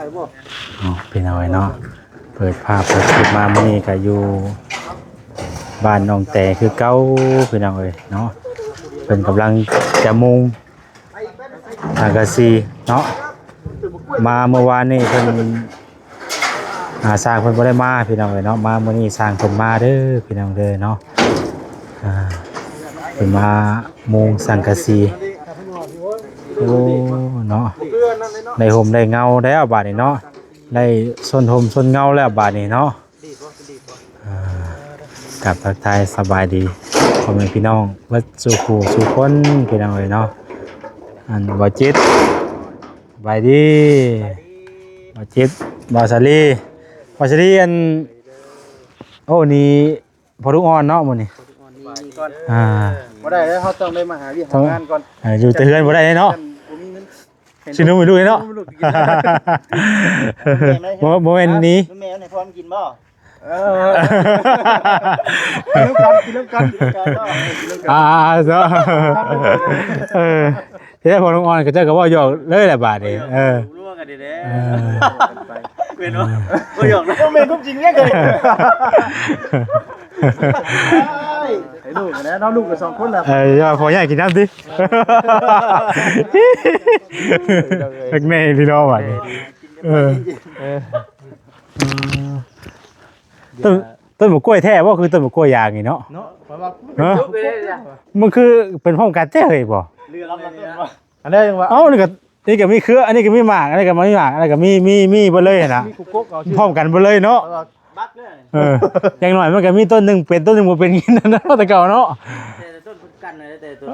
เป็นเอาไว้เนาะเปิดภาพเปิดคลิปมามื้อนี้ก็อยู่บ้านน้องแต่คือเก่าพี่น้องเอ้ยเนาะเพิ่นกำลังจะมุงสังกะสีเนาะมาเมื่อวานนี่เพิ่นสร้างเพิ่นบ่ได้มาพี่น้องเอ้ยเนาะมามื้อนี้สร้างเพิ่นมาเด้อพี่น้องเด้อเนาะเพิ่นมามุงสังกะสีโอ้เนาะได้ห่มได้เงาแล้วบาดนี้เนาะได้ส้นห่มส้นเงาแล้วบาดนี้เนาะกับทักทายสบายดีพ่อแม่พี่น้องวัดสู่ผู้สู่คนพี่น้องเลยเนาะอันบ่จิตสบายดีบ่จิตบ่สาลีบ่สาลีอันโอ้นี่พอลูกอ่อนเนาะมื้อนี้บ่ได้แล้วเขาต้องได้มาหาวิหางานก่อนอยู่แต่เฮือนบ่ได้เนาะสิหนูไปดูเนาะบ่แม่นนี้แม่ไหนพร้อมกินบ่กินแล้วกันกินแล้วกันซะที่ได้พอลูกอ่อนก็เจ้าก็บ่หยอกเลยแหละบาดนี้รู้ว่ากันดีเด้เว้นว่าบ่หยอกนะแม่ทุกจริงเนี่ยเคยไอ้ลูกนะน้องลูกกับ2คนแล้วอย่าพอใหญ่กินน้ำสิเล็กแม่พี่น้องว่ะต้นมะกล้วยแท้บ่คือต้นมะกล้วยยางนี่เนาะมันคือเป็นพร้อมกันแท้เลยบ่เรือรับต้นบ่อันนี้ยังว่าเอ้านี่ก็มีเครืออันนี้ก็มีหมากอันนี้ก็มีหมากอันนี้ก็มีเบ่เลยนะพร้อมกันเบ่เลยเนาะบักเนี่ยอย่างน้อยมันก็มีต้นนึงเป็นต้นนึงบ่เป็นกินนะแต่เก่าเนาะแต่ต้นพุ่นกันเลยแต่ต้น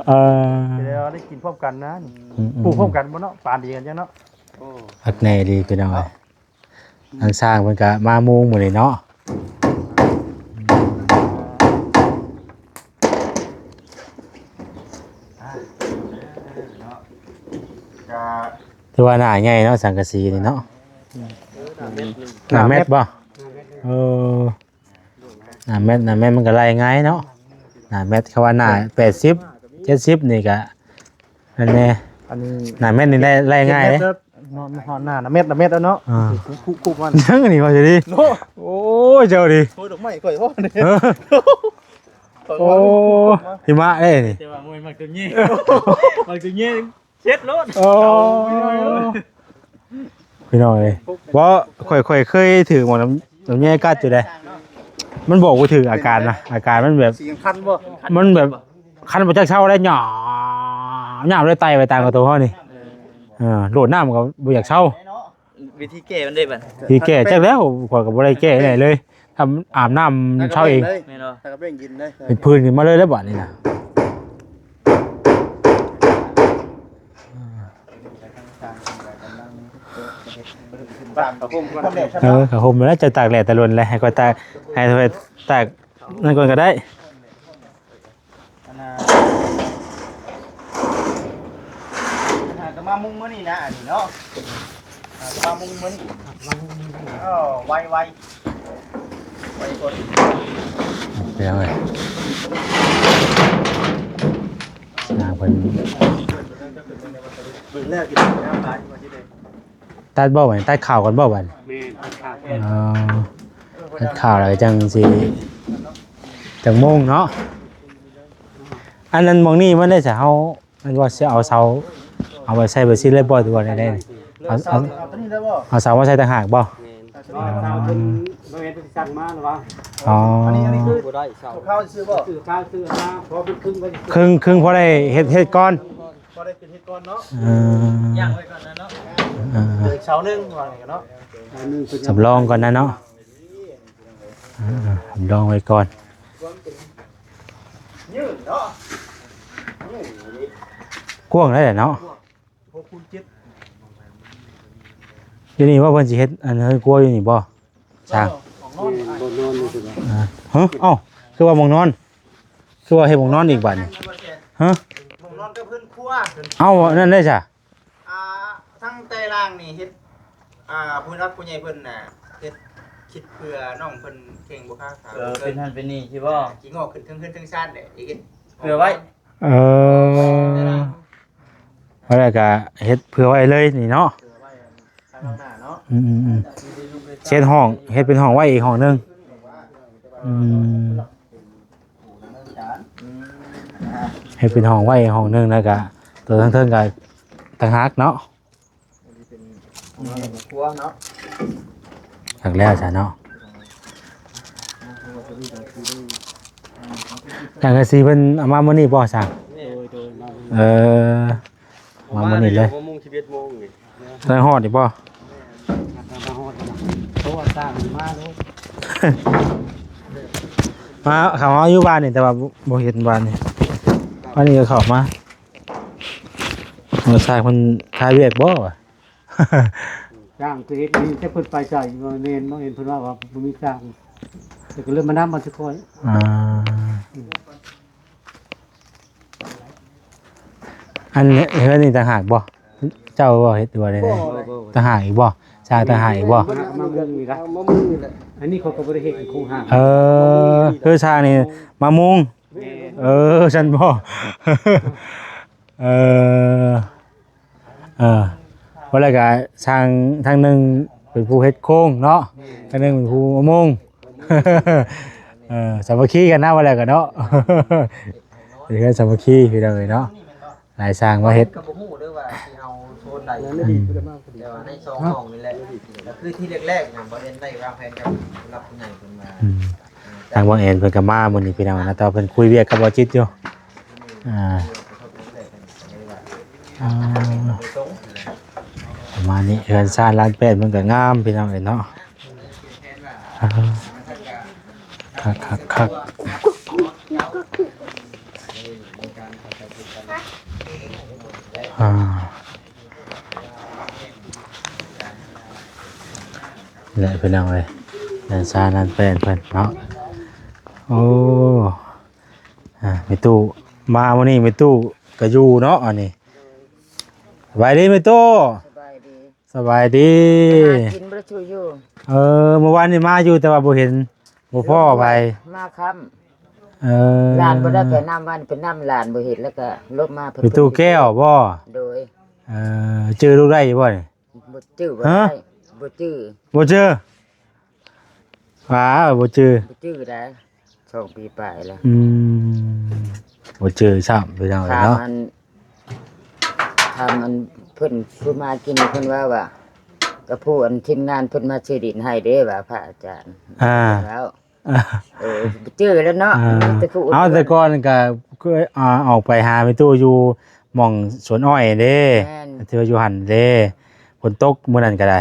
เดี๋ยวได้กินพร้อมกันนะปลูกพร้อมกันบ่เนาะปานดีกันจังเนาะโอ้ฮักแน่ดีพี่น้องทางสร้างเพิ่นก็มามุงหมดเลยเนาะถือว่าหน้าใหญ่เนาะสังกะสีนี่เนาะหน้าเม็ดบ่หน้าเม็ดมันก็ไล่ง่ายเนาะหน้าเม็ดเขาว่าหน้า80 70นี่ก็นั่นแน่อันนี้หน้าเม็ดนี่ไล่ง่ายเด้หน้าเม็ดแล้วเนาะคุมันจังนี่ว่าสิดิโอ้ยเจ้าดิโอ้ดอกไม้ข่อยพ่อนี่โอ้หิมะเด้นี่แต่ว่ามวยมักตัวนี้เช็ดรถโอ้พี่น้อยบ่ค่อยเคยถือหมอน้ำแย่กัดอยู่ได้มันบอกว่าถืออาการนะอาการมันแบบคันบ่มันแบบคันบ่จักเช้าได้หย่อได้ไตไปตามกับตัวเฮานี่โดดน้ำก็บ่อยากเช้าวิธีแก้มันได้บัดวิธีแก้จักแล้วข่อยก็บ่ได้แก้ได้เลยทำอาบน้ำเช้าเองแม่นบ่ถ้าก็เบ่งกินได้เป็นพื้นขึ้นมาเลยแล้วบัดนี้น่ะเขาห่มแล้วจะตากแดดตะลนเลยให้ก็ตากให้ไปตากนั่นก่อนก็ได้มามุงมื้อนี้นะอันนี้เนาะมามุงมื้อนี้ไวคนเดี๋ยวเลยนางเป็นตัดบ่าวตัดข่าวกันบ่าวตัดข่าวอะไรจังสิจังโมงเนาะอันนั้นมองนี่มันได้จะเอามันว่าจะเอาเสาเอาไปใส่ไปซิเลยบ่อยตัวได้เอาเสามาใส่ต่างหากบ่อ๋ออันนี้คือข้าวซื้อบ่ซื้อข้าวซื้อมาพอเป็นครึ่งพอได้เฮ็ดก้อนพอได้เป็นเฮ็ดก้อนเนาะย่างไว้ก่อนนะเนาะอีกเสานึงว่าไงกันเนาะสำรองก่อนนะเนาะสำรองไว้ก่อนยืดเนาะกว้างได้แหละเนาะอยู่นี่ว่าเพิ่นสิเฮ็ดอันเฮ็ดกลัวอยู่นี่บ่ช่างเอ้าคือว่าหม่องนอนคือว่าเฮ็ดหม่องนอนอีกบัดนี่หม่องนอนกับเพิ่นครัวเอ้านั่นได้จ้ะทั้งใต้ล่างนี่เฮ็ดผู้รักผู้ใหญ่เพิ่นน่ะเฮ็ดคิดเพื่อน้องเพิ่นเก่งบ่ค้าขายเป็นท่านเป็นนี่ใช่บ่สิงอกขึ้นถึงชาติเด้อีกเพื่อไว้เพราะแล้วก็เฮ็ดเพื่อไว้เลยนี่เนาะทางหน้าเนาะ เช็ดห้องเฮ็ดเป็นห้องไว้อีกห้องหนึงเฮ็ดเป็นห้องไว้อีกห้องหนึงแล้วก็ตัวทั้งเทิงก็ต่างหากเนาะ ครัวเนาะ หักแล้วจ้ะเนาะอย่างกะสีเพิ่นเอามามื้อนี้บ่สั่งมามื้อนี้เลยโมง11โมงนี่ ได้ฮอดอีกบ่ เพราะว่าสร้างมาแล้ว มาเขามาอยู่บ้านนี่แต่ว่าบ่เห็นบ้านนี่วันนี้ก็เข้ามาเมื่อชายเพิ่นทายเวียกบ่วะ จ้างตัวเฮ็ดนี่แต่เพิ่นไปจ่ายบ่เน้นบ่เห็นเพิ่นว่าบ่มีจ้างแต่ก็เลยมานำมาทุกคน อันนี้เฮ็ดนี่ต่างหากบ่เจ้าบ่เฮ็ดตัวได้ต่างหากอีกบ่ชายต่างหากอีกบ่ มาเมืองนี่ละมามือนี่แหละอันนี้เขาก็บ่ได้เฮ็ดเป็นโครงหาง คือชายนี่มามุงฉันบ่ ว่าแล้วก็ทางหนึงเป็นผู้เฮ็ดโครงเนาะทางหนึงเป็นผู้มามุง สามัคคีกันนะว่าแล้วก็เนาะ เป็นกันสามัคคีคือเราเลยเนาะหลายสร้างมาเฮ็ด ก็บ่ฮู้เด้อว่าสิเอาโซนใดแต่ว่าใน2ห้องนี่แหละก็คือที่แรกๆน่ะบ่ได้วางแผนกับรับผู้ใหญ่เพิ่นมา ทางบ่เอ็นเพิ่นก็มามื้อนี้พี่น้องนะแต่ว่าเพิ่นคุยเวียกกับบ่จิตอยู่ประมาณนี้เรือนซ่านร้านเป็ดมันก็งามพี่น้องเอ้ยเนาะคักและพี่น้องเอ้ยเรือนซ่านร้านเป็ดเพิ่นเนาะโอ้มีตู้มามื้อนี้มีตู้ก็อยู่เนาะอันนี้สบายดีมีตู้ สบายดี กินบ่ชูอยู่ เมื่อวานนี่มาอยู่แต่ว่าบ่เห็นบ่พ่อไป มาค่ำหลานบ่ได้ไปน้ำวันเป็นน้ำหลานบ่เห็นแล้วก็ลบมาเพิ่น มีตู้แก้วบ่ โดย ชื่อลูกได้อยู่บ่นี่ บ่จื้อบ่ได้บ่จื้อ บ่เจอว้าบ่เจอ บ่จื้อได้2 ปีปลายแล้ว บ่เจอซ้ํไปจังไดเนาะ ทำมันเพิ่นพูดมากินเพิ่นว่าก็ผู้อันทีมงานเพิ่นมาซื้อดินให้เด้ว่าพระอาจารย์แล้วบ่จื้อแล้วเนาะเอาแต่ก่อนก็ออกไปหาไปตู้อยู่หม่องสวนอ้อยเด้ที่ว่าอยู่หั่นเด้ฝนตกมื้อนั้นก็ได้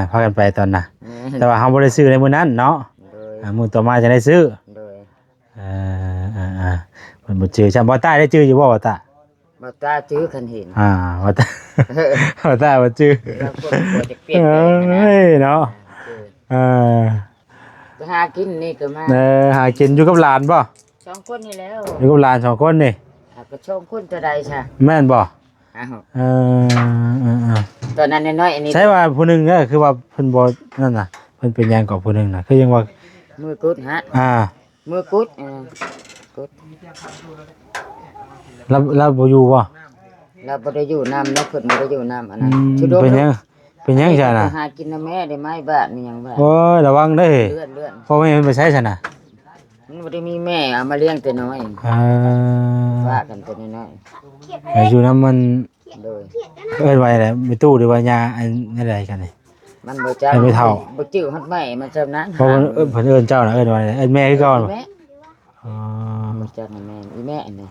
พากันไปตอนน่ะแต่ว่าเฮาบ่ได้ซื้อในมื้อนั้นเนาะมื้อต่อมาจะได้ซื้อโดยเพิ่นบ่จื้อจำบ่ตาได้จื้ออยู่บ่บ่ตาบ่ตาจื้อคันเห็นบ่ตาบ่ตาบ่จื้อเนาะไปหากินนี่ก็มาหากินอยู่กับหลานบ่2 คนนี่แล้วอยู่กับหลาน2คนนี่ก็ชมคนเท่าใดซะแม่นบ่ตอนนั้นน้อยๆอันนี้ใช่ว่าผู้หนึงก็คือว่าเพิ่นบ่นั่นน่ะเพิ่นเป็นหยังกับผู้หนึงน่ะคือยังว่ามือกุดฮะมือกุดกุดแล้วบ่อยู่บ่เราบ่ได้อยู่น้ำเนาะเพิ่นบ่ได้อยู่น้ำอันนั้นเป็นหยังจ้ะน่ะหากินน้ำแม่ได้ไหมบ้านนี่หยังบ้านโอ้ยระวังเด้อเลื่อนพ่อแม่มันไปใช้ซั่นน่ะมันบ่ได้มีแม่เอามาเลี้ยงแต่น้อยว่ากันแต่น้อยอยู่นำมันโดยไว้แหละมีตู้หรือว่าญาอันนั่นใดกันนี่มันบ่จักไม่เท่าบ่จื้อฮอดแม่มันจำนั้นเพราะเพิ่นเอิ้นเจ้าน่ะว่าแม่คือเก่าบ่จักแม่อีแม่นี่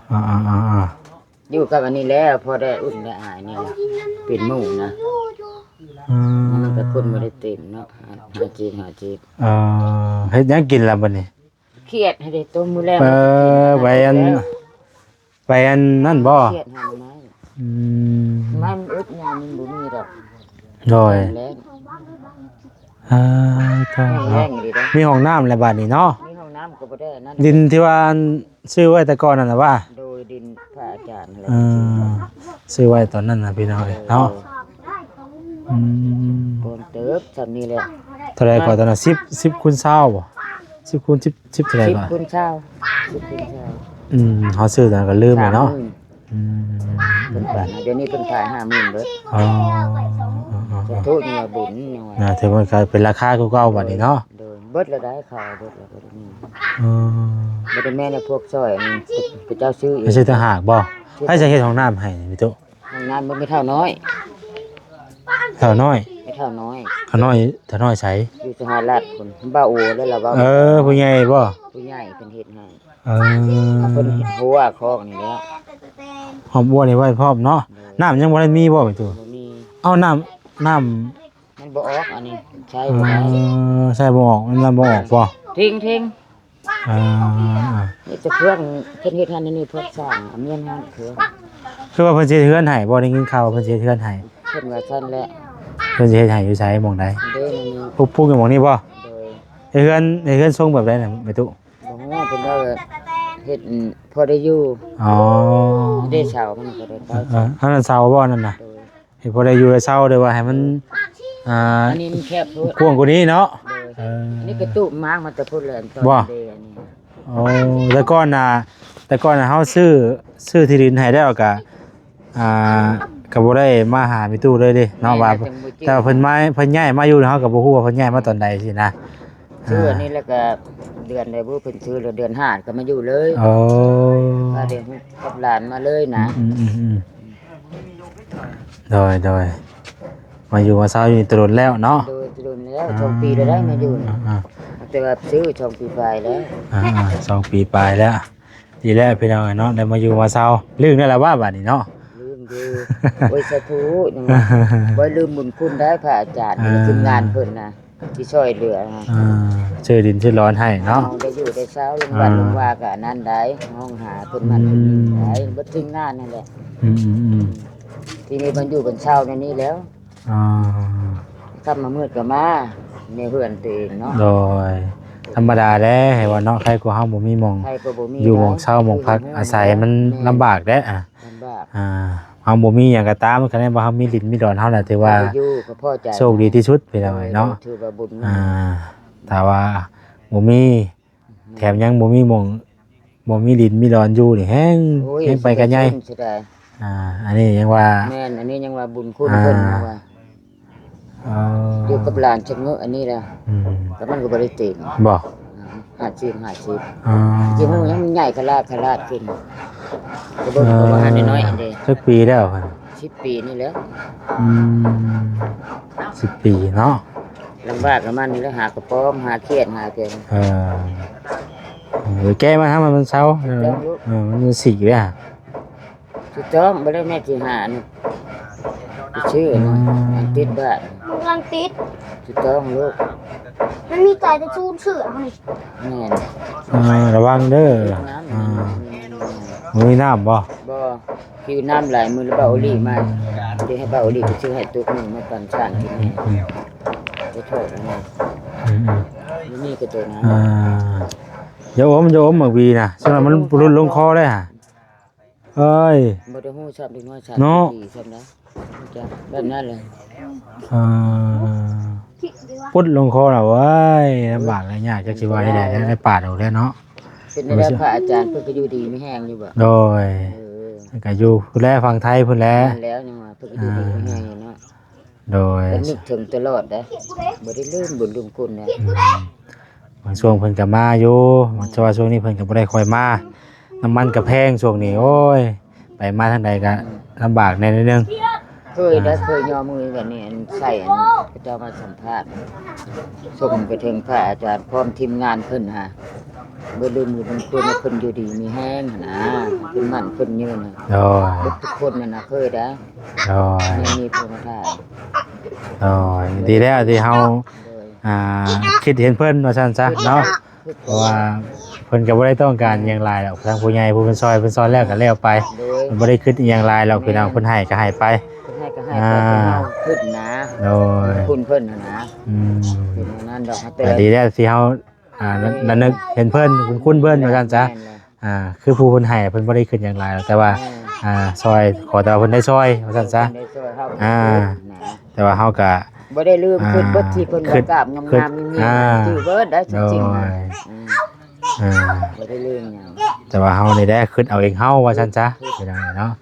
อยู่กับอันนี้แล้วพอได้อุ่นได้อายนี่เป็นหมู่นะมันก็คนบ่ได้เต็มเนาะหาจีเฮ็ดหยังกินล่ะบัดนี้เครียดให้ได้ต้มมื้อแลงไปอันนั่นบ่เครียดหาไม้มันอึดยามมันบ่มีดอกโดยมีห้องน้ำแล้วบัดนี้เนาะมีห้องน้ำก็บ่ได้นั่นดินที่ว่าซื้อไว้แต่ก่อนนั่นน่ะว่าโดยดินพระอาจารย์อะไรซื้อไว้ตอนนั้นน่ะพี่น้องเนาะบ่เติบซ้ํนี้แหละเท่าไหร่ก่อนตอนนั้น10คูณ20บ่10คูณ10เท่าไหร่ก่อน10คูณ20 10คูณ20เฮาซื้อตอนนั้นก็ลืมแล้วเนาะเพิ่นปานเดี๋ยวนี้เพิ่นขาย 50,000 เบิด ธุนี่ว่าบุญนี่ว่า ถือว่าก็เป็นราคาเก่าๆบัดนี้เนาะ โดยเบิดแล้วได้ข่าวเบิดแล้วก็ได้นี่ อืม บ่ได้แม่นพวกซอยอันพระเจ้าซื้อเอ ไม่ ง ใช่ทหารบ่ให้จะเฮ็ดห้องน้ำให้นี่ตุ ห้องน้ำมันไม่เท่าน้อย เท่าน้อย ไม่เท่าน้อย เท่าน้อยใส อยู่สหรัฐคนบ้าโอแล้วล่ะว่า ผู้ใหญ่บ่ ผู้ใหญ่เพิ่นเฮ็ดให้ เอ เพิ่น อ เฮ็ดหัวคอกนี่แหละ หอมบัวนี่ไว้พร้อมเนาะน้ำยังบ่ได้มีบ่ไปตุ บ่มี เอาน้ำมันบ่ออกอันนี้ใช้บ่ได้ ใช่บ่ออกมันน้ำบ่ออกบ่ ทิ้ง อ่า นี่จะเพื่อนเพิ่นเฮ็ดให้นี่เพิ่นสร้างเอาเมียนให้เพิ่น คือว่าเพิ่นสิเฮือนให้บ่ได้ยินข่าวว่าเพิ่นสิเฮือนให้ เพิ่นว่าซั่นแหละ เพิ่นสิเฮ็ดให้อยู่ไสหม่องใด เด้นี่ พูดกันหม่องนี้บ่ โดย เฮือนทรงแบบใดน่ะแม่ตุ บ่ฮู้เพิ่นว่าเฮ็ดพอได้อยู่ อ๋อ ได้เช้ามันก็ได้ไป อันนั้นเซาบ่นั่นน่ะ โดย เฮ็ดบ่ได้อยู่ได้เซาเด้อว่าให้มันอันนี้มันแคบโพด กว้างกว่านี้เนาะ โดยอันนี้กระตุกมากมันจะพูดเลยตอน บ่ เดอันนี้ โอ้แต่ก่อนน่ะเฮาซื้อที่ดินให้แล้วก็บ่ได้มาหามีตู้เลยเด้เนาะว่าแต่ว่าเพิ่นย้ายมาอยู่เฮาก็บ่ฮู้ว่าเพิ่นย้ายมาตอนใดสินะ ซื้ออันนี้แล้วก็เดือนใดบ่เพิ่นซื้อแล้วเดือน5ก็มาอยู่เลย โอ้ มาเดือนกับหลานมาเลยนะ อืมโดยมาอยู่มาเช้าอยู่นี่ตลอดแล้วเนาะ โดยโดนแล้ว2 ปีแล้วได้มาอยู่ อ่า แต่ว่าซื้อ2 ปีไปแล้ว 2 ปีปลายแล้วดีแล้วพี่น้องเนาะได้มาอยู่มาเช้าลืมได้แล้วว่าบัดนี้เนาะ ลืมอยู่โอ้ยสาธุยังบ่ลืมบุญคุณได้พระอาจารย์ในทีมงานเพิ่นนะที่ช่วยเหลือนะ ชื่อดินชื่อร้อนให้เนาะ ห้องได้อยู่ได้เช้าลงวันลงว่าก็อันนั้นได้ห้องหาเพิ่นมันเพิ่นนี่ได้บ่ถึงงานนั่นแหละ อืม ทีนี้มันอยู่บนเช่าในนี้แล้ว อ่า ถ้ามามืดก็มาในเฮือนตัวเองเนาะ โดยธรรมดาแด้ให้ว่าเนาะใครก็เฮาบ่มีหม่อง ใครก็บ่มี อยู่หม่องเช่าหม่องพักอาศัยมันลำบากเด้ลำบาก เฮาบ่มีหยังก็ตามก็ได้บ่เฮามีดินมีดอนเฮาน่ะถือว่า อยู่ก็พอใจ โชคดีที่สุดพี่น้องเนาะ ถือว่าบุญ ถ้าว่าบ่มีแถมยังบ่มีหม่องบ่มีดินมีดอนอยู่นี่แฮงไปกันใหญ่อันนี้ยังว่า แม่นอันนี้ยังว่าบุญคุณเพิ่นว่าอยู่กับหลานชะเงอะอันนี้แหละแต่มันก็บ่ได้ติด บ่50จริงๆยังมันใหญ่ขลาดขึ้นก็เบิ่งประมาณน้อยๆเด้ สักปีแล้วครับ 10 ปีนี่แล้ว 10 ปีเนาะ ลำบากกับมันนี่แล้วหากระป๋อมหาเครียดหาเพียง แก้มาทำมันเช้ามันสีเลยอ่ะ ถูกต้องบ่ได้แม่ที่หานี่ชื่อนะมันติดบ้าน กำลังติด ถูกต้องลูก มันมีใจจะชูเสือเขานี่ แม่น ระวังเด้อ น้ำ มือน้ำบ่ บ่คิวน้ำไหลมือแล้วเบาอลีมาเดี๋ยวให้เบาอลีไปซื้อให้ตุกหนึ่งมาปั่นชานกินแม่ไปโทษนะนี่ก็ตัวนั้น อย่าอมหมักวีนะฉะนั้นมันรุนลงคอได้ฮะเอ้ย บ่ได้ฮู้ชอบดีน้อยชา เนาะ ดีซั่นนะจ้ะแบบนั้นเลย ปุดลงคอน่ะเว้ยลำบากอะไรยากจักสิว่าได้ได้ปาดเอาแล้วเนาะ เป็นได้พระอาจารย์เพิ่นก็อยู่ดีไม่แห้งอยู่บ่ โดยก็อยู่พุ่นแลฟังไทยพุ่นแล แล้วยังว่าเพิ่นก็อยู่ดีไม่แห้งอยู่เนาะ โดย ก็นึกถึงตลอดนะบ่ได้ลืมบุญลืมคุณนะ บางช่วงเพิ่นก็มาอยู่บางช่วงนี้เพิ่นก็บ่ได้ค่อยมาน้ำมันก็แพงช่วงนี้โอ้ยไปมาทางใดก็ลำบากแน่นิดนึง เคยย่อมือแบบนี้อันใส่อันพระเจ้ามาสัมภาษณ์ส่งไปถึงพระอาจารย์พร้อมทีมงานเพิ่นฮะบ่ลืมบุญลืมคุณเพิ่นอยู่ดีมีแห้งนะเพิ่นมั่นเพิ่นยืนนะ โดย ทุกคนน่ะเคยได้ โดย ไม่มีผู้มาถ่าย โดยดีแล้วที่เฮา โดย คิดเห็นเพิ่นว่าซั่นซะเนาะเพราะว่าเพิ่นก็บ่ได้ต้องการหยังหลายหรอกทางผู้ใหญ่ผู้เพิ่นซอยแล้วก็แล้วไป โดย เพิ่นบ่ได้คิดอีหยังหลายหรอกพี่น้องเพิ่นให้ก็ให้ไป ให้ก็ให้ไปเฮาขึ้นนะ โดย คุณเพิ่นนะ อืม เป็นนั้นดอกแต่ แต่ดีแล้วที่เฮาระนึกเห็นเพิ่นคุ้นเพิ่นว่าซั่นซะคือผู้เพิ่นให้เพิ่นบ่ได้คิดหยังหลายหรอกแต่ว่าซอยขอแต่ว่าเพิ่นได้ซอยว่าซั่นซะแต่ว่าเฮาก็ บ่ได้ลืมขึ้นเบิดที่เพิ่นบ่กราบงามๆนิ่งๆชื่อเบิดได้จริงๆนะบ่ได้ลืมหยัง แต่ว่าเฮานี่ได้คิดเอาเองเฮาว่าซั่นซะพี่น้องเนาะ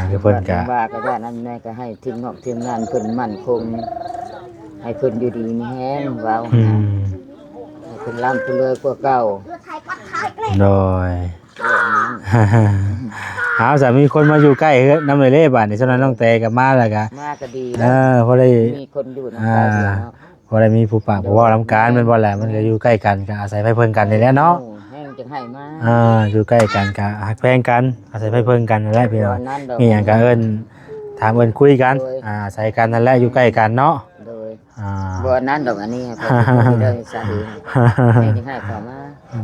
คือเพิ่นก็ ว่าก็ย่านนั้นแม่ก็ให้ทีมงอกทีมงานเพิ่นมั่นคงให้เพิ่นอยู่ดีมีแฮงเว้า อืม ให้เพิ่นร่ำเพิ่นรวยกว่าเก่า โดย เอาสามีคนมาอยู่ใกล้เฮ็ดน้ำเลยเล่บาดนี่ฉะนั้นน้องแต่ก็มาแล้วก็ มาก็ดี พอได้ มีคนอยู่นำกันอยู่เนาะ พอได้มีผู้ปากผู้เว้านำการแม่นบ่แหละมันก็อยู่ใกล้กันก็อาศัยไผเพิ่นกันนี่แหละเนาะ แห้งจังให้มา อยู่ใกล้กันก็ฮักแพงกันอาศัยไผเพิ่นกันนั่นแหละพี่น้อง นั้นดอก มีหยังก็เอิ้นถามเอิ้นคุยกันใส่กันนั่นแหละอยู่ใกล้กันเนาะ โดย อ่า บ่นั้นดอกอันนี้ครับเรื่องสาเหตุแห้งจังให้เข้ามา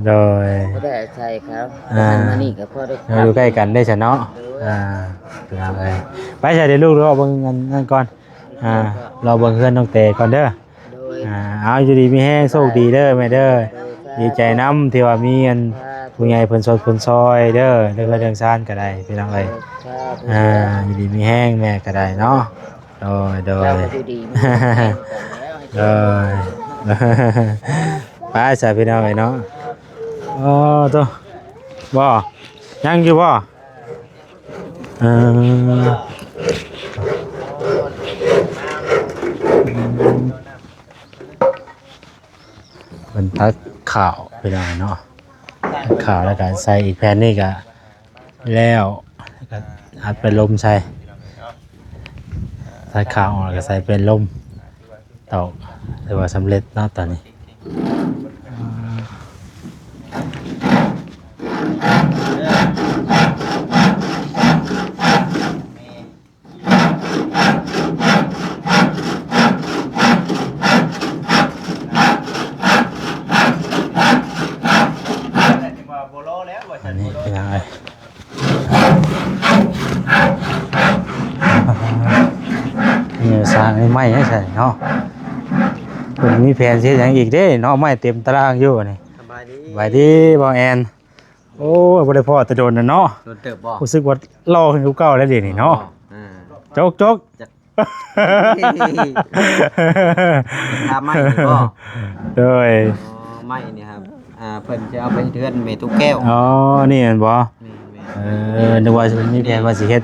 โดย บ่ได้ใช่ครับหันมานี่ก็พอได้ อยู่ใกล้กันได้ซะเนาะพี่น้องเอ้ยไปใส่เดี๋ยวลูกรอเบิ่งนั่นก่อนรอเบิ่งเพื่อนน้องเตก่อนเด้อ โดย เอาอยู่ดีมีแฮงโชคดีเด้อแม่เด้อดีใจนำที่ว่ามีอันผู้ใหญ่เพิ่นสดเพิ่นซอยเด้อเรื่องเรื่องซ่านก็ได้พี่น้องเอ้ยอยู่ดีมีแฮงแม่ก็ได้เนาะโดย เราก็อยู่ดี โดยไปใส่พี่น้องเอ้ยเนาะอ๋อตัวบ่ยังอยู่บ่มันตักข่าวไปหน่อยเนาะข่าวแล้วก็ใส่อีกแผ่นนี่ก็แล้วก็อัดเป็นลมใส่ข่าวออกก็ใส่เป็นลมตอกถือว่าสำเร็จเนาะตอนนี้อันนี้เป็นยังไงเนี่ยสร้างไม้ให้ใช่เนาะผมมีแผนเสียอย่างอีกเด้เนาะไม้เต็มตารางอยู่นี่ สบายดี ไปดีบ่แอนโอ้ยบ่ได้พอแต่โดนน่ะเนาะ โดนเติบบ่ รู้สึกว่ารอขึ้นเก่าแล้วเดี๋ยวนี้เนาะจก ทำไม้นี่บ่ โดย ไม้นี่ครับเพิ่นจะเอาไปเทือนเมตุแก้ว อ๋อนี่เห็นบ่ แม่ นึกว่ามีแผนว่าสิเฮ็ด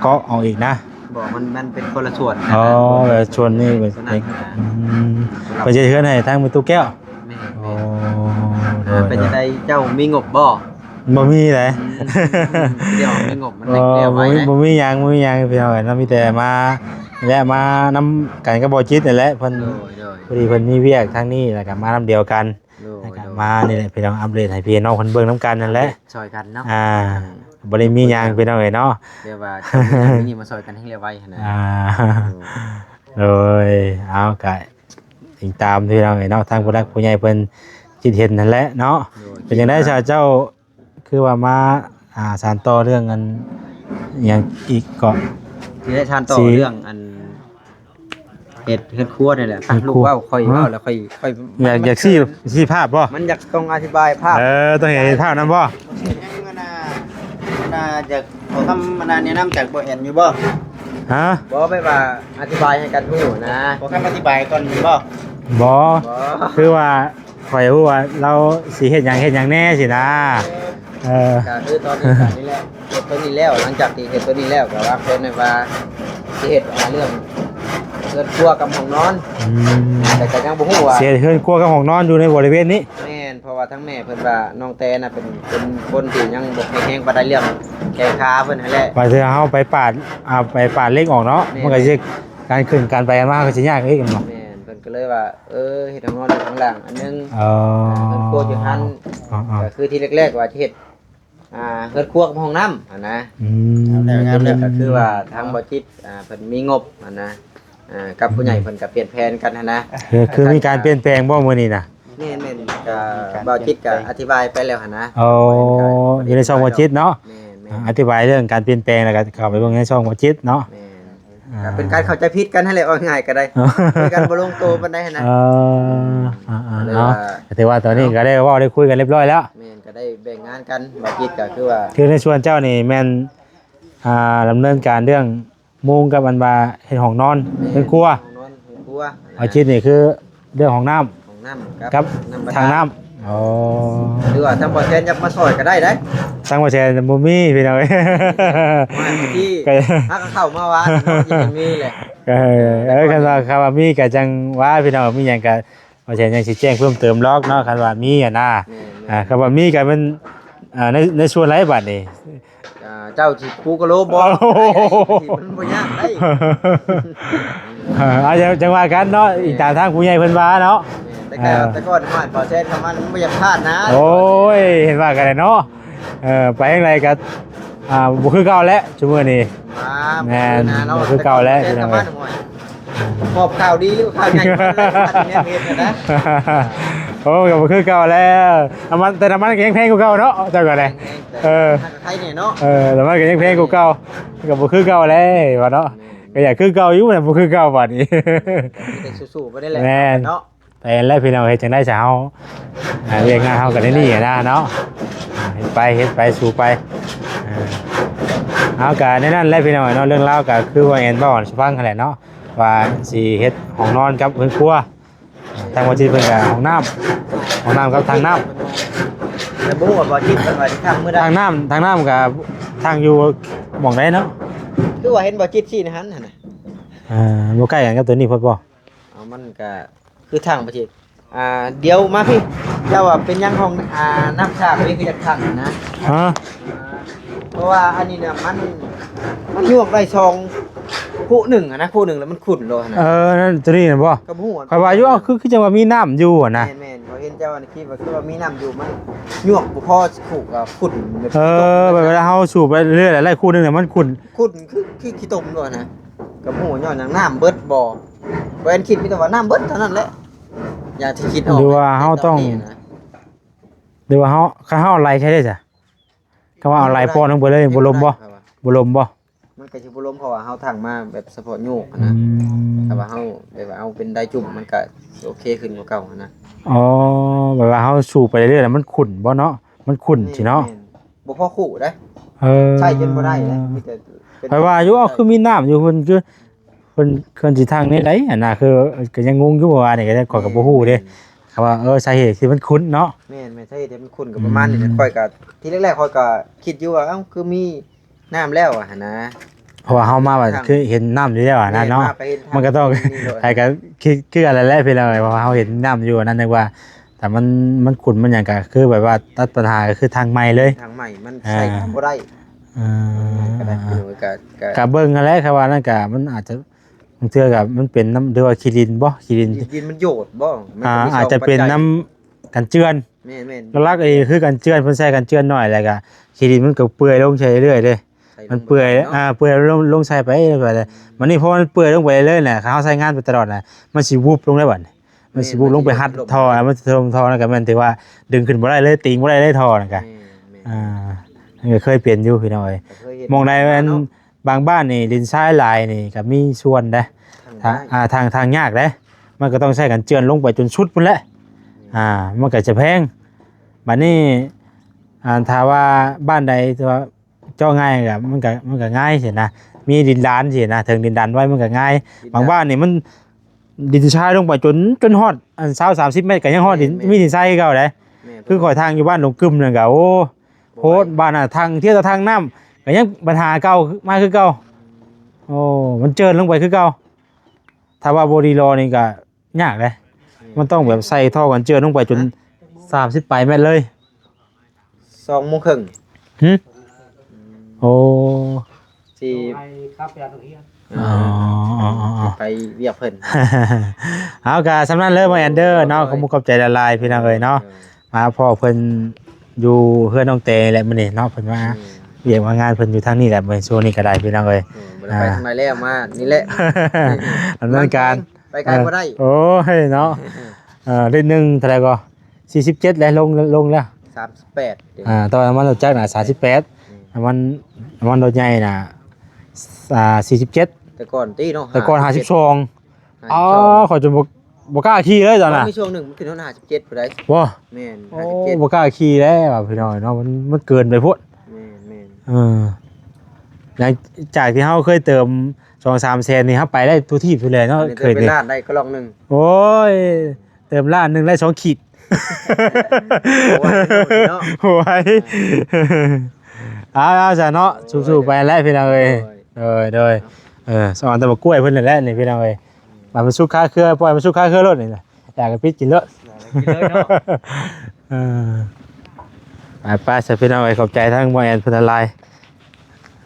เกาะเอาอีกนะ บอกมันเป็นคนละส่วน อ๋อแบบชวนนี่ไปไปเจอเฮือนให้ทางประตูแก้ว แม่ โอ้ เป็นจังได๋เจ้ามีงบบ่ บ่มีเลย เดี๋ยวมีงบมันเล็กเดียวไว้นะ บ่มีหยังพี่น้องเนาะมีแต่มาและมานำกันกับบ่จิตนี่แหละเพิ่น โดย พอดีเพิ่นมีเวียกทางนี้แล้วก็มานำเดียวกัน โดย แล้วก็มานี่แหละพี่น้องอัปเดตให้พี่น้องเพิ่นเบิ่งนํกันนั่นแหละ ซอยกันเนาะ บ่ได้มีหยังพี่น้องเอ้ยเนาะ เดี๋ยวว่าจะมีนี่มาซอยกันให้เร็วไว้นะ โดยเอาก็ติดตามพี่น้องเอ้ยเนาะทางผู้รักผู้ใหญ่เพิ่นคิดเห็นนั่นแหละเนาะเป็นจังได๋ซะเจ้าคือว่ามาสานต่อเรื่องอันหยังอีกก็ ที่ได้ทานต่อเรื่องอันเฮ็ดครัวนี่แหละลูกเว้าค่อยเว้าแล้วค่อย อยากซี่ภาพบ่ มันอยากต้องอธิบายภาพ ต้องเห็นภาพนำบ่ น่าจะขอคำมานานแนะนำจากบ่เห็นอยู่บ่ ฮะ บ่ไปว่าอธิบายให้กันฮู้นะขอคำอธิบายก่อนบ่ บ่ บ่ คือว่าข่อยฮู้ว่าเราสิเฮ็ดหยังแน่สินะก็คือตอนนี้ก็นี่แหละเฮ็ดตัวนี้แล้วหลังจากที่เฮ็ดตัวนี้แล้วก็ว่าเพิ่นให้ว่าสิเฮ็ดเรื่องครัวกับห้องนอนแต่ก็ยังบ่ฮู้ว่า เสียเฮือนครัวกับห้องนอนอยู่ในบริเวณนี้ แม่นเพราะว่าทั้งแม่เพิ่นว่าน้องแตน่ะเป็นคนที่ยังบ่แข็งปานใดเรื่องแข้งขาเพิ่นนั่นแหละ ไปเถอะเฮาไปปาดเล็กออกเนาะมันก็สิการขึ้นการไปมาก็สิยากอีกเนาะ แม่นเพิ่นก็เลยว่าเฮ็ดห้องนอนอยู่ข้างล่างอันนึง เฮือนครัวอยู่หันก็คือที่แรกๆว่าจะเฮ็ดเฮือนครัวกับห้องน้ำนะแล้วก็คือว่าทางบ่จิตเพิ่นมีงบนะกับผู้ใหญ่เพิ่นก็เปลี่ยนแผนกันนะ คือมีการเปลี่ยนแปลงบ่มื้อนี้น่ะ แม่นๆก็บ่จิตก็อธิบายไปแล้วหั่นนะ อยู่ในช่องบ่จิตเนาะ แม่น อธิบายเรื่องการเปลี่ยนแปลงแล้วก็เข้าไปเบิ่งในช่องบ่จิตเนาะ ๆก็เป็นการเข้าใจผิดกันให้แหละว่าง่ายก็ได้คุยกันบ่ลงตัวปานใดหั่นนะ เนาะแต่ว่าตอนนี้ก็ได้เว้าได้คุยกันเรียบร้อยแล้ว แม่นก็ได้แบ่งงานกันบ่จิตก็คือว่า คือในส่วนเจ้านี่แม่นดำเนินการเรื่องมุงกับอันว่าเฮ็ดห้องนอนเฮ็ดครัว ห้องนอนห้องครัว เอาจิตนี่คือเรื่องของน้ำ ห้องน้ำ กับ น้ำประ ทาง ท น้ อ๋อ หรือว่าทางบ่แทนอยากมาซอยก็ได้เด้ สร้างบ่แชร์บ่มีพี่น้องเอ้ย มาที่ ก็ ฮักเข้ามาว่ายังมีแหละ ก็คันว่ามีก็จังว่าพี่น้องมีหยังก็บ่แชร์ยังสิแจ้งเพิ่มเติมล็อกเนาะคันว่ามีอ่ะนะคันว่ามีก็มันในส่วนไรบัดนี่ เจ้าสิกูก็โลบ่มันบ่ยากได้ เอาจังว่ากันเนาะอีกตามทางผู้ใหญ่เพิ่นว่าเนาะ แต่ก่อนมาบ่แทนคำมันบ่อยากพลาดนะ โอ้ยเห็นว่ากันเลยเนาะไปจังไดก็บ่คือเก่าแล้วชั่วโมงนี้ แม่นบ่คือเก่าแล้วพี่น้องเอ้ย มอบข่าวดีหรือข่าวใหญ่มาเนี่ยเฮ็ดนะ โอ้ก็บ่คือเก่าแล้วน้ำมันแต่น้ำมันก็ยังแพงกว่าเก่าเนาะเจ้าก็ได้ไทยเนี่ยเนาะ น้ำมันก็ยังแพงกว่าเก่าก็บ่คือเก่าแล้วว่าเนาะก็อยากคือเก่าอยู่แต่บ่คือเก่าบัดนี้ สู้ๆบ่ได้แหละ แม่น เนาะ แต่แล้วพี่น้องเฮ็ดจังได๋ซะเฮาเรียกงานเฮากันนี่นะเนาะเฮ็ดไปสู่ไปเอาก็ในนั้นแหละพี่น้องเนาะเรื่องราวก็คือว่าแอนบ่อนสิฟังกันแหละเนาะว่าสิเฮ็ดห้องนอนกับเพิ่นครัวทางว่าสิเพิ่นก็ห้องน้ำกับทางน้ำ แต่บ่ฮู้ว่าบ่จิตเพิ่นว่าสิทางมื้อใด ทางน้ำกับทางอยู่หม่องใดเนาะ คือว่าเห็นบ่จิตซี่ในหันหั่นน่ะ บ่ใกล้กันกับตัวนี้พอบ่ เอามันก็คือทางบ่จิตเดี๋ยวมาพี่เจ้าว่าเป็นยังของน้ำชาบ่นี่คือจักทางนะ ฮะ เพราะว่าอันนี้เนี่ยมันยวกได้ซองคู่หนึ่งอะนะคู่หนึ่งแล้วมันขุ่นโลนะ นั่นตัวนี้น่ะบ่ กระหู้ ข่อยว่าอยู่คือจังว่ามีน้ำอยู่อะนะ แม่นๆเขาเห็นเจ้าในคลิปว่าคือว่ามีน้ำอยู่มันยวกบ่พอขู่กับขุ่นแบบ แบบเวลาเฮาสูบไปเรื่อยๆหลายๆคู่นึงเนี่ยมันขุ่น ขุ่นคือขี้ตมโลนะกระหู้ย้อนอย่างน้ำเบิดบ่เว้นคิดมีแต่ว่าน้ำเบิดเท่านั้นแหละอย่าที่คิดออก หรือว่าเฮาต้องหรือว่าเฮาคันเฮาไล่ใช้ได้จ้ะคำว่าเอาไล่ปอนลงไปเลยบ่ลมบ่ มันก็สิบ่ล้มเพราะว่าเฮาถังมาแบบเฉพาะโยกนะแต่ว่าเฮาแบบว่าเอาเป็นไดจุ่มมันก็โอเคขึ้นกว่าเก่านะ อ๋อแบบว่าเฮาสูบไปเรื่อยๆแล้วมันขุ่นบ่เนาะมันขุ่นสิเนาะ บ่พอขู่ได้ ใช่ จนบ่ได้เลยมีแต่ ข่อยว่าอยู่คือมีน้ำอยู่เพิ่นคือเพิ่นสิทางนี้ได้อันน่ะคือก็ยังงงอยู่ว่านี่ก็ได้ขอยก็บ่ฮู้เด้คำว่าสาเหตุที่มันขุ่นเนาะ แม่นใช่แต่มันขุ่นก็ประมาณนี้แหละค่อยก็ที่แรกๆค่อยก็คิดอยู่ว่าเอ้าคือมีน้ำแล้วอ่ะนะ เพราะว่าเฮามาว่าคือเห็นน้ำอยู่แล้วอะนะเนาะมันก็ต้องใครก็คืออะไรแล้วพี่น้องเพราะว่าเฮาเห็นน้ำอยู่นั่นนึกว่าแต่มันขุ่นมันหยังก็คือแบบว่าตัดปัญหาก็คือทางใหม่เลย ทางใหม่มันใช้บ่ได้ก็ได้พี่น้องก็เบิ่งนั่นแหละครับว่านั่นก็มันอาจจะบางเทื่อก็มันเป็นน้ำหรือว่าคีรินบ่คีริน ดินมันโยดบ่มันก็มี อาจจะเป็นน้ำกันเจือน แม่น หลักๆคือกันเจือนเพิ่นใช้กันเจือนน้อยแล้วก็คีรินมันก็เปื่อยลงใช้เรื่อยๆเด้มันเปื่อยเปื่อยลงใส่ไปเลยมันนี่พอมันเปื่อยลงไปเรื่อยๆน่ะเขาใช้งานไปตลอดน่ะมันสิวูบลงได้บัดมันสิวูบลงไปหัดท่อมันสิลงท่อนั่นก็แม่นถือว่าดึงขึ้นบ่ได้เลยติงบ่ได้เลยท่อนั่นก็นั่นก็เคยเปลี่ยนอยู่พี่น้อยมองได้มันบางบ้านนี่ดินทรายหลายนี่ก็มีส่วนเด้ทางยากเด้มันก็ต้องใช้กันเจือนลงไปจนสุดพุ่นแหละมันก็จะแพงบัดนี้ถ้าว่าบ้านใดที่ว่าเจ้าง่ายก็มันก็ง่ายสินะมีดินดานสินะถึงดินดานไว้มันก็ง่ายบางบ้านนี่มันดินทรายลงไปจนฮอดอัน20-30 เมตรก็ยังฮอดดินมีดินทรายเก่าเด้คือข่อยทางอยู่บ้านหลงกึมนั่นก็โอ้โหบ้านน่ะทางเที่ยวทางน้ำก็ยังปัญหาเก่ามาคือเก่าโอ้มันเจินลงไปคือเก่าถ้าว่าบ่ดีรอนี่ก็ยากเลยมันต้องแบบใส่ท่อกันเจินลงไปจน30 เมตรเลย 2:30 โอ้ ที่ ไปครับไปตรงนี้ ไปเวียกเพิ่น เอากะสำนันเลยมาแอนเดอร์เนาะขอบใจละลายพี่น้องเอ้ยเนาะมาพ่อเพิ่นอยู่เพื่อนน้องเตแหละมื้อนี้เนาะเพิ่นมาเรียกว่างานเพิ่นอยู่ทางนี้แหละมื้อช่วงนี้ก็ได้พี่น้องเอ้ย บ่ได้ไปทางไหนแล้วมานี่แหละ ดำเนินการ ไปไกลบ่ได้ โอ้ยเนาะได้1เท่าไหร่ก็47แล้วลงแล้ว 38 ตอนมันรถจักรน่ะ38มันรถใหญ่น่ะ47แต่ก่อนตีเนาะ แต่ก่อน52อ๋อขอยจนบ่กล้าขี่เลยตอนน่ะ มีช่วงหนึ่งมันขึ้นเท่า57บ่ได้ บ่ แม่น โอ้บ่กล้าขี่แล้วพี่น้อยเนาะมันเกินไปพุ่น แม่น หลังจากที่เฮาเคยเติม 2-3 แสนนี่ครับไปได้ทุกที่ไปเลยเนาะเคย เป็น นี่ ล้านได้ก็ลองนึง โอ้ยเติมล้านนึงได้2 ขีด เนาะ โอ้ยเอาจ้ะเนาะสู้ๆไปแล้วพี่น้องเอ้ยโดยสอนแต่บ่กล้วยเพิ่นนั่นแหละนี่พี่น้องเอ้ยมันสุกค้าเครือปล่อยมันสุกค้าเครือรถนี่น่ะอยากให้ปิดกินเลย กินเลยเนาะ ไปๆซะพี่น้องเอ้ยขอบใจทั้งบ่แอนเพิ่นหลาย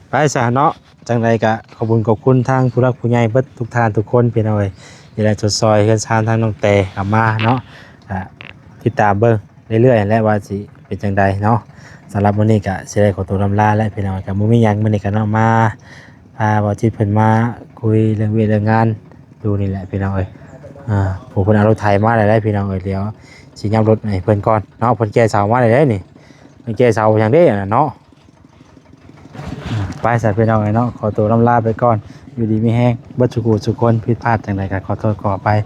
ไปซะเนาะจังไดก็ขอบคุณทางผู้รักผู้ใหญ่เบิดทุกท่านทุกคนพี่น้องเอ้ยนี่แหละจดซอยเฮือนชานทางน้องแต่กลับมาเนาะติดตามเบิ่งเรื่อยๆและว่าสิเป็นจังใดเนาะสำหรับมื้อนี้ก็สิได้ขอตัวลำลาและพี่น้องก็บ่มีหยังมื้อนี้ก็เนาะมาพาบ่จิตเพิ่นมาคุยเรื่องเรื่องงานดูนี่แหละพี่น้องเอ้ยผู้เพิ่นเอารถไถมาได้พี่น้องเอ้ยเดี๋ยวสิย้ำรถให้เพิ่นก่อนเนาะเพิ่นแก้เสามาได้นี่เพิ่นแก้เสาอย่างเด้น่ะเนาะไปซะพี่น้องเอ้ยเนาะขอตัวลำลาไปก่อนอยู่ดีมีแฮงเบิดทุกคนผิดพลาดจังไดก็ขอโทษขออภัย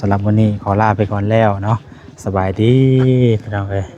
สำหรับวันนี้ขอลาไปก่อนแล้วเนาะสบายดีพี่น้องเอ้ย